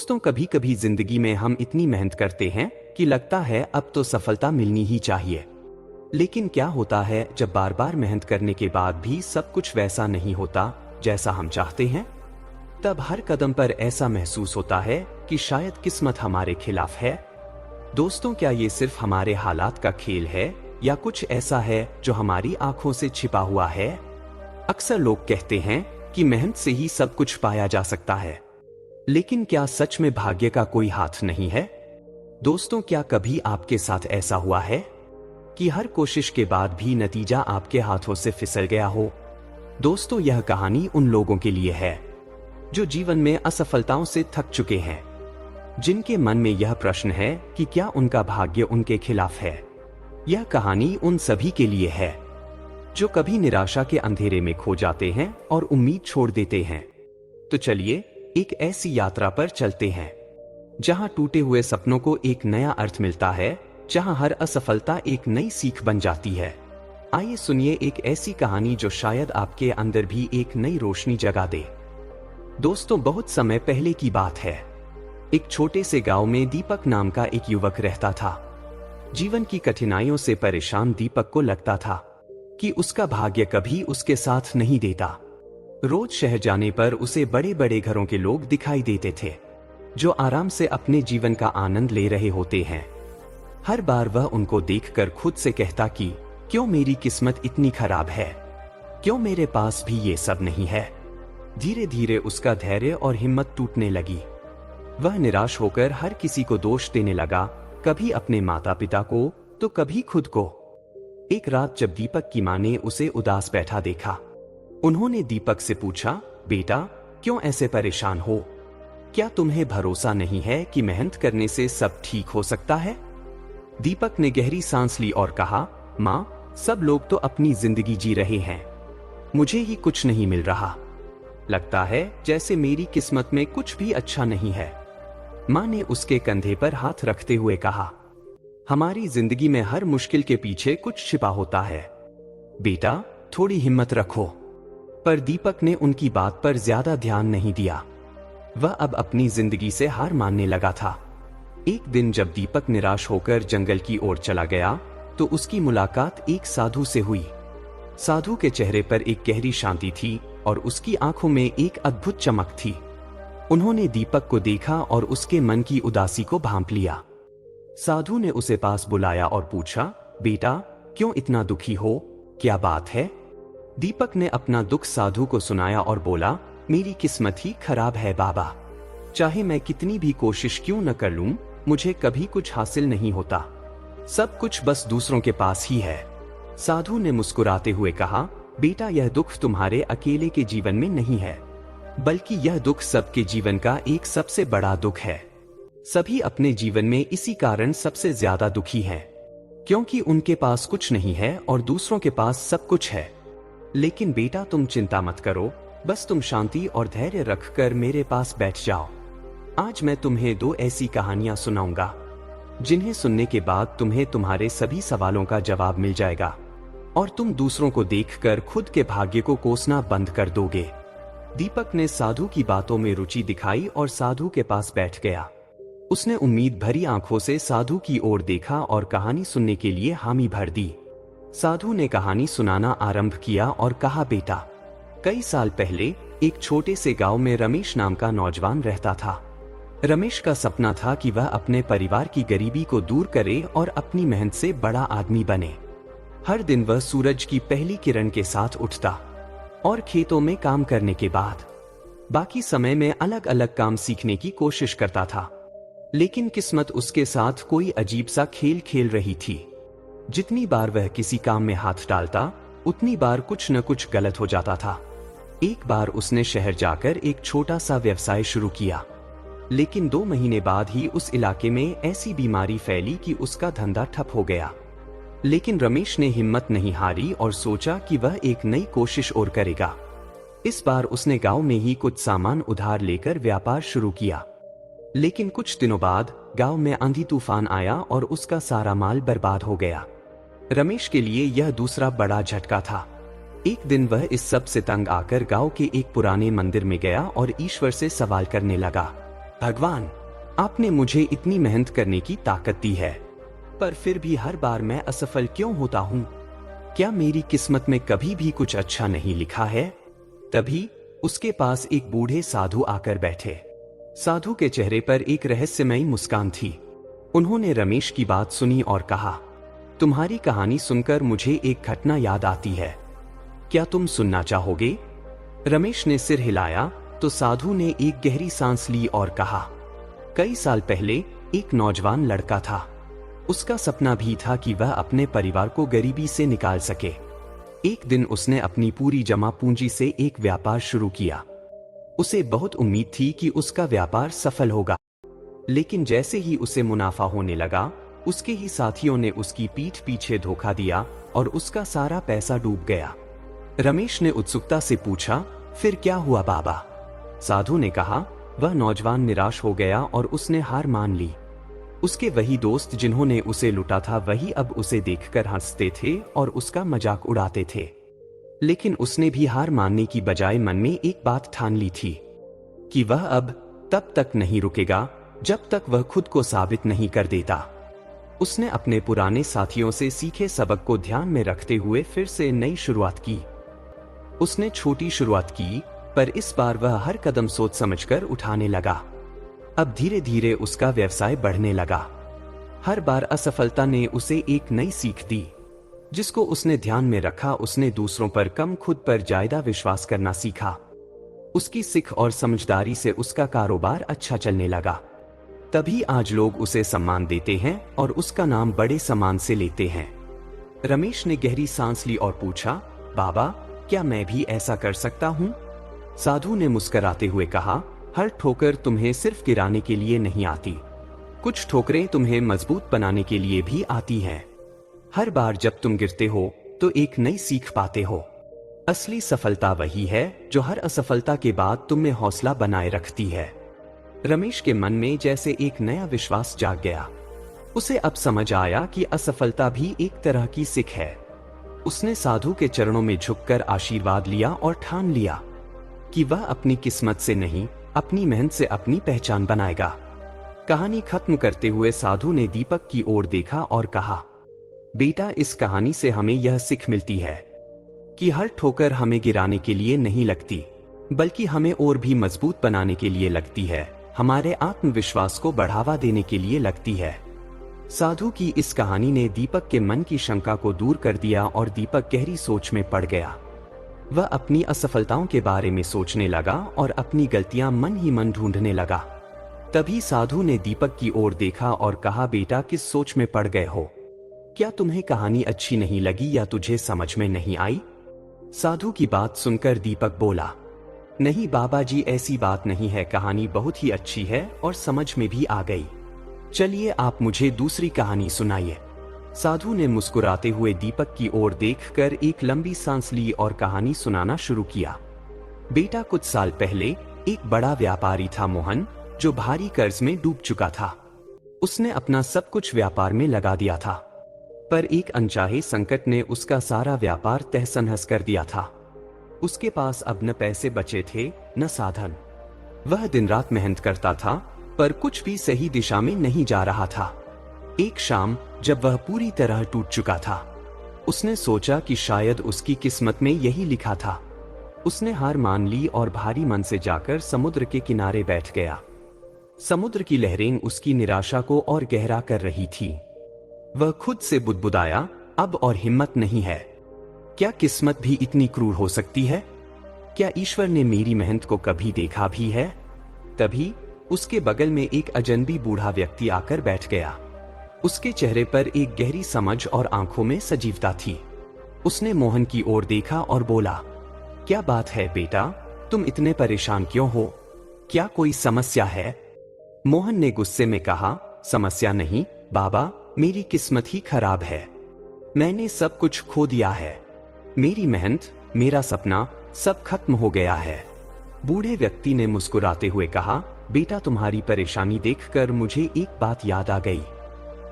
दोस्तों, कभी कभी जिंदगी में हम इतनी मेहनत करते हैं कि लगता है अब तो सफलता मिलनी ही चाहिए। लेकिन क्या होता है जब बार बार मेहनत करने के बाद भी सब कुछ वैसा नहीं होता जैसा हम चाहते हैं? तब हर कदम पर ऐसा महसूस होता है कि शायद किस्मत हमारे खिलाफ है। दोस्तों, क्या ये सिर्फ हमारे हालात का खेल है या कुछ ऐसा है जो हमारी आंखों से छिपा हुआ है? अक्सर लोग कहते हैं कि मेहनत से ही सब कुछ पाया जा सकता है, लेकिन क्या सच में भाग्य का कोई हाथ नहीं है? दोस्तों, क्या कभी आपके साथ ऐसा हुआ है कि हर कोशिश के बाद भी नतीजा आपके हाथों से फिसल गया हो? दोस्तों, यह कहानी उन लोगों के लिए है जो जीवन में असफलताओं से थक चुके हैं, जिनके मन में यह प्रश्न है कि क्या उनका भाग्य उनके खिलाफ है। यह कहानी उन सभी के लिए है जो कभी निराशा के अंधेरे में खो जाते हैं और उम्मीद छोड़ देते हैं। तो चलिए एक ऐसी यात्रा पर चलते हैं जहां टूटे हुए सपनों को एक नया अर्थ मिलता है, जहां हर असफलता एक नई सीख बन जाती है। आइए सुनिए एक ऐसी कहानी जो शायद आपके अंदर भी एक नई रोशनी जगा दे। दोस्तों, बहुत समय पहले की बात है। एक छोटे से गांव में दीपक नाम का एक युवक रहता था। जीवन की कठिनाइयों से परेशान दीपक को लगता था कि उसका भाग्य कभी उसके साथ नहीं देता। रोज शहर जाने पर उसे बड़े बड़े घरों के लोग दिखाई देते थे जो आराम से अपने जीवन का आनंद ले रहे होते हैं। हर बार वह उनको देखकर खुद से कहता कि क्यों मेरी किस्मत इतनी खराब है, क्यों मेरे पास भी ये सब नहीं है। धीरे धीरे उसका धैर्य और हिम्मत टूटने लगी। वह निराश होकर हर किसी को दोष देने लगा, कभी अपने माता पिता को तो कभी खुद को। एक रात जब दीपक की मां ने उसे उदास बैठा देखा, उन्होंने दीपक से पूछा, बेटा क्यों ऐसे परेशान हो? क्या तुम्हें भरोसा नहीं है कि मेहनत करने से सब ठीक हो सकता है? दीपक ने गहरी सांस ली और कहा, मां, सब लोग तो अपनी जिंदगी जी रहे हैं, मुझे ही कुछ नहीं मिल रहा। लगता है जैसे मेरी किस्मत में कुछ भी अच्छा नहीं है। मां ने उसके कंधे पर हाथ रखते हुए कहा, हमारी जिंदगी में हर मुश्किल के पीछे कुछ छिपा होता है, बेटा थोड़ी हिम्मत रखो। पर दीपक ने उनकी बात पर ज्यादा ध्यान नहीं दिया। वह अब अपनी जिंदगी से हार मानने लगा था। एक दिन जब दीपक निराश होकर जंगल की ओर चला गया तो उसकी मुलाकात एक साधु से हुई। साधु के चेहरे पर एक गहरी शांति थी और उसकी आंखों में एक अद्भुत चमक थी। उन्होंने दीपक को देखा और उसके मन की उदासी को भांप लिया। साधु ने उसे पास बुलाया और पूछा, बेटा क्यों इतना दुखी हो, क्या बात है? दीपक ने अपना दुख साधु को सुनाया और बोला, मेरी किस्मत ही खराब है बाबा। चाहे मैं कितनी भी कोशिश क्यों न कर लूं, मुझे कभी कुछ हासिल नहीं होता। सब कुछ बस दूसरों के पास ही है। साधु ने मुस्कुराते हुए कहा, बेटा यह दुख तुम्हारे अकेले के जीवन में नहीं है, बल्कि यह दुख सबके जीवन का एक सबसे बड़ा दुख है। सभी अपने जीवन में इसी कारण सबसे ज्यादा दुखी हैं, क्योंकि उनके पास कुछ नहीं है और दूसरों के पास सब कुछ है। लेकिन बेटा तुम चिंता मत करो, बस तुम शांति और धैर्य रखकर मेरे पास बैठ जाओ। आज मैं तुम्हें दो ऐसी कहानियां सुनाऊंगा जिन्हें सुनने के बाद तुम्हें तुम्हारे सभी सवालों का जवाब मिल जाएगा और तुम दूसरों को देखकर खुद के भाग्य को कोसना बंद कर दोगे। दीपक ने साधु की बातों में रुचि दिखाई और साधु के पास बैठ गया। उसने उम्मीद भरी आंखों से साधु की ओर देखा और कहानी सुनने के लिए हामी भर दी। साधु ने कहानी सुनाना आरंभ किया और कहा, बेटा कई साल पहले एक छोटे से गांव में रमेश नाम का नौजवान रहता था। रमेश का सपना था कि वह अपने परिवार की गरीबी को दूर करे और अपनी मेहनत से बड़ा आदमी बने। हर दिन वह सूरज की पहली किरण के साथ उठता और खेतों में काम करने के बाद बाकी समय में अलग अलग काम सीखने की कोशिश करता था। लेकिन किस्मत उसके साथ कोई अजीब सा खेल खेल रही थी। जितनी बार वह किसी काम में हाथ डालता, उतनी बार कुछ न कुछ गलत हो जाता था। एक बार उसने शहर जाकर एक छोटा सा व्यवसाय शुरू किया, लेकिन 2 महीने बाद ही उस इलाके में ऐसी बीमारी फैली कि उसका धंधा ठप हो गया। लेकिन रमेश ने हिम्मत नहीं हारी और सोचा कि वह एक नई कोशिश और करेगा। इस बार उसने गांव में ही कुछ सामान उधार लेकर व्यापार शुरू किया। लेकिन कुछ दिनों बाद गांव में आंधी तूफान आया और उसका सारा माल बर्बाद हो गया। रमेश के लिए यह दूसरा बड़ा झटका था। एक दिन वह इस सब से तंग आकर गांव के एक पुराने मंदिर में गया और ईश्वर से सवाल करने लगा, भगवान, आपने मुझे इतनी मेहनत करने की ताकत दी है, पर फिर भी हर बार मैं असफल क्यों होता हूँ? क्या मेरी किस्मत में कभी भी कुछ अच्छा नहीं लिखा है? तभी उसके पास एक बूढ़े साधु आकर बैठे। साधु के चेहरे पर एक रहस्यमयी मुस्कान थी। उन्होंने रमेश की बात सुनी और कहा, तुम्हारी कहानी सुनकर मुझे एक घटना याद आती है, क्या तुम सुनना चाहोगे? रमेश ने सिर हिलाया तो साधु ने एक गहरी सांस ली और कहा, कई साल पहले एक नौजवान लड़का था। उसका सपना भी था कि वह अपने परिवार को गरीबी से निकाल सके। एक दिन उसने अपनी पूरी जमा पूंजी से एक व्यापार शुरू किया। उसे बहुत उम्मीद थी कि उसका व्यापार सफल होगा, लेकिन जैसे ही उसे मुनाफा होने लगा, उसके ही साथियों ने उसकी पीठ पीछे धोखा दिया और उसका सारा पैसा डूब गया। रमेश ने उत्सुकता से पूछा, फिर क्या हुआ बाबा? साधु ने कहा, वह नौजवान निराश हो गया और उसने हार मान ली। उसके वही दोस्त जिन्होंने उसे लुटा था, वही अब उसे देखकर हंसते थे और उसका मजाक उड़ाते थे। लेकिन उसने भी हार मानने की बजाय मन में एक बात ठान ली थी कि वह अब तब तक नहीं रुकेगा जब तक वह खुद को साबित नहीं कर देता। उसने अपने पुराने साथियों से सीखे सबक को ध्यान में रखते हुए फिर से नई शुरुआत की। उसने छोटी शुरुआत की, पर इस बार वह हर कदम सोच समझकर उठाने लगा। अब धीरे धीरे उसका व्यवसाय बढ़ने लगा। हर बार असफलता ने उसे एक नई सीख दी, जिसको उसने ध्यान में रखा। उसने दूसरों पर कम, खुद पर ज्यादा विश्वास करना सीखा। उसकी सीख और समझदारी से उसका कारोबार अच्छा चलने लगा। तभी आज लोग उसे सम्मान देते हैं और उसका नाम बड़े सम्मान से लेते हैं। रमेश ने गहरी सांस ली और पूछा, बाबा, क्या मैं भी ऐसा कर सकता हूँ? साधु ने मुस्कुराते हुए कहा, हर ठोकर तुम्हें सिर्फ गिराने के लिए नहीं आती, कुछ ठोकरें तुम्हें मजबूत बनाने के लिए भी आती हैं। हर बार जब तुम गिरते हो तो एक नई सीख पाते हो। असली सफलता वही है जो हर असफलता के बाद तुम में हौसला बनाए रखती है। रमेश के मन में जैसे एक नया विश्वास जाग गया। उसे अब समझ आया कि असफलता भी एक तरह की सीख है। उसने साधु के चरणों में झुककर आशीर्वाद लिया और ठान लिया कि वह अपनी किस्मत से नहीं, अपनी मेहनत से अपनी पहचान बनाएगा। कहानी खत्म करते हुए साधु ने दीपक की ओर देखा और कहा, बेटा, इस कहानी से हमें यह सीख मिलती है कि हर ठोकर हमें गिराने के लिए नहीं लगती, बल्कि हमें और भी मजबूत बनाने के लिए लगती है, हमारे आत्मविश्वास को बढ़ावा देने के लिए लगती है। साधु की इस कहानी ने दीपक के मन की शंका को दूर कर दिया और दीपक गहरी सोच में पड़ गया। वह अपनी असफलताओं के बारे में सोचने लगा और अपनी गलतियां मन ही मन ढूंढने लगा। तभी साधु ने दीपक की ओर देखा और कहा, बेटा, किस सोच में पड़ गए हो? क्या तुम्हें कहानी अच्छी नहीं लगी या तुझे समझ में नहीं आई? साधु की बात सुनकर दीपक बोला, नहीं बाबा जी, ऐसी बात नहीं है, कहानी बहुत ही अच्छी है और समझ में भी आ गई। चलिए आप मुझे दूसरी कहानी सुनाइए। साधु ने मुस्कुराते हुए दीपक की ओर देखकर एक लंबी सांस ली और कहानी सुनाना शुरू किया। बेटा, कुछ साल पहले एक बड़ा व्यापारी था मोहन, जो भारी कर्ज में डूब चुका था। उसने अपना सब कुछ व्यापार में लगा दिया था, पर एक अनचाहे संकट ने उसका सारा व्यापार तहस नहस कर दिया था। उसके पास अब न पैसे बचे थे न साधन। वह दिन रात मेहनत करता था, पर कुछ भी सही दिशा में नहीं जा रहा था। एक शाम जब वह पूरी तरह टूट चुका था, उसने सोचा कि शायद उसकी किस्मत में यही लिखा था। उसने हार मान ली और भारी मन से जाकर समुद्र के किनारे बैठ गया। समुद्र की लहरें उसकी निराशा को और गहरा कर रही थी। वह खुद से बुदबुदाया, अब और हिम्मत नहीं है। क्या किस्मत भी इतनी क्रूर हो सकती है? क्या ईश्वर ने मेरी मेहनत को कभी देखा भी है? तभी उसके बगल में एक अजनबी बूढ़ा व्यक्ति आकर बैठ गया। उसके चेहरे पर एक गहरी समझ और आंखों में सजीवता थी। उसने मोहन की ओर देखा और बोला, क्या बात है बेटा, तुम इतने परेशान क्यों हो? क्या कोई समस्या है? मोहन ने गुस्से में कहा, समस्या नहीं बाबा, मेरी किस्मत ही खराब है। मैंने सब कुछ खो दिया है। मेरी मेहनत, मेरा सपना, सब खत्म हो गया है। बूढ़े व्यक्ति ने मुस्कुराते हुए कहा, बेटा, तुम्हारी परेशानी देखकर मुझे एक बात याद आ गई।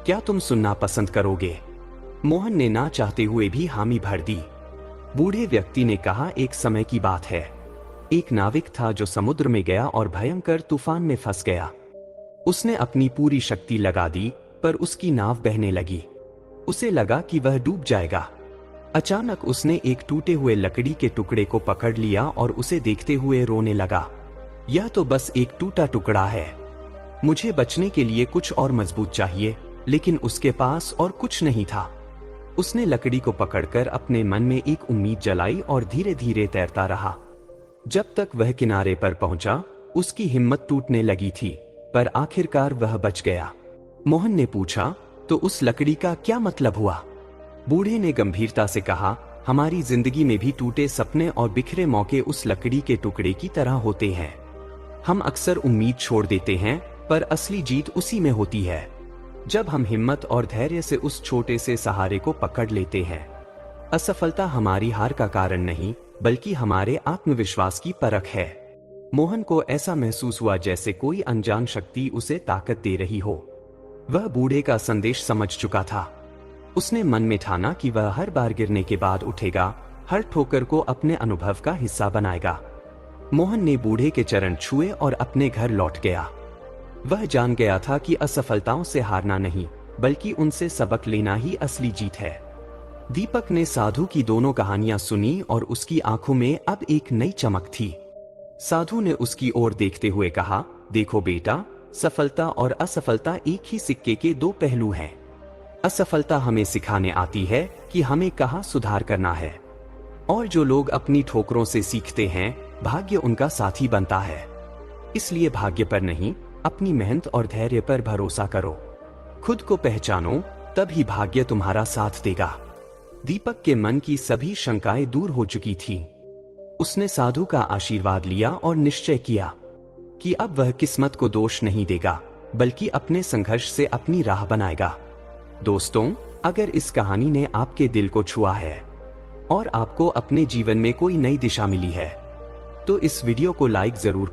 क्या तुम सुनना पसंद करोगे? मोहन ने ना चाहते हुए भी हामी भर दी। बूढ़े व्यक्ति ने कहा, एक समय की बात है। एक नाविक था जो समुद्र में गया और भयंकर तूफान में फंस गया। उसने अपनी पूरी शक्ति लगा दी, पर उसकी नाव बहने लगी। उसे लगा कि वह डूब जाएगा। अचानक उसने एक टूटे हुए लकड़ी के टुकड़े को पकड़ लिया और उसे देखते हुए रोने लगा। यह तो बस एक टूटा टुकड़ा है। मुझे बचने के लिए कुछ और मजबूत चाहिए, लेकिन उसके पास और कुछ नहीं था। उसने लकड़ी को पकड़कर अपने मन में एक उम्मीद जलाई और धीरे धीरे तैरता रहा। जब तक वह किनारे पर पहुंचा, उसकी हिम्मत टूटने लगी थी, पर आखिरकार वह बच गया। मोहन ने पूछा, तो उस लकड़ी का क्या मतलब हुआ? बूढ़े ने गंभीरता से कहा, हमारी जिंदगी में भी टूटे सपने और बिखरे मौके उस लकड़ी के टुकड़े की तरह होते हैं। हम अक्सर उम्मीद छोड़ देते हैं, पर असली जीत उसी में होती है जब हम हिम्मत और धैर्य से उस छोटे से सहारे को पकड़ लेते हैं। असफलता हमारी हार का कारण नहीं, बल्कि हमारे आत्मविश्वास की परख है। मोहन को ऐसा महसूस हुआ जैसे कोई अनजान शक्ति उसे ताकत दे रही हो। वह बूढ़े का संदेश समझ चुका था। उसने मन में ठाना कि वह हर बार गिरने के बाद उठेगा, हर ठोकर को अपने अनुभव का हिस्सा बनाएगा। मोहन ने बूढ़े के चरण छुए और अपने घर लौट गया। वह जान गया था कि असफलताओं से हारना नहीं, बल्कि उनसे सबक लेना ही असली जीत है। दीपक ने साधु की दोनों कहानियां सुनी और उसकी आंखों में अब एक नई चमक थी। साधु ने उसकी ओर देखते हुए कहा, देखो बेटा, सफलता और असफलता एक ही सिक्के के दो पहलू हैं। असफलता हमें सिखाने आती है कि हमें कहाँ सुधार करना है, और जो लोग अपनी ठोकरों से सीखते हैं, भाग्य उनका साथी बनता है। इसलिए भाग्य पर नहीं, अपनी मेहनत और धैर्य पर भरोसा करो। खुद को पहचानो, तभी भाग्य तुम्हारा साथ देगा। दीपक के मन की सभी शंकाएं दूर हो चुकी थीं। उसने साधु का आशीर्वाद लिया और निश्चय किया कि अब वह किस्मत को दोष नहीं देगा, बल्कि अपने संघर्ष से अपनी राह बनाएगा। दोस्तों, अगर इस कहानी ने आपके दिल को छुआ है और आपको अपने जीवन में कोई नई दिशा मिली है, तो इस वीडियो को लाइक जरूर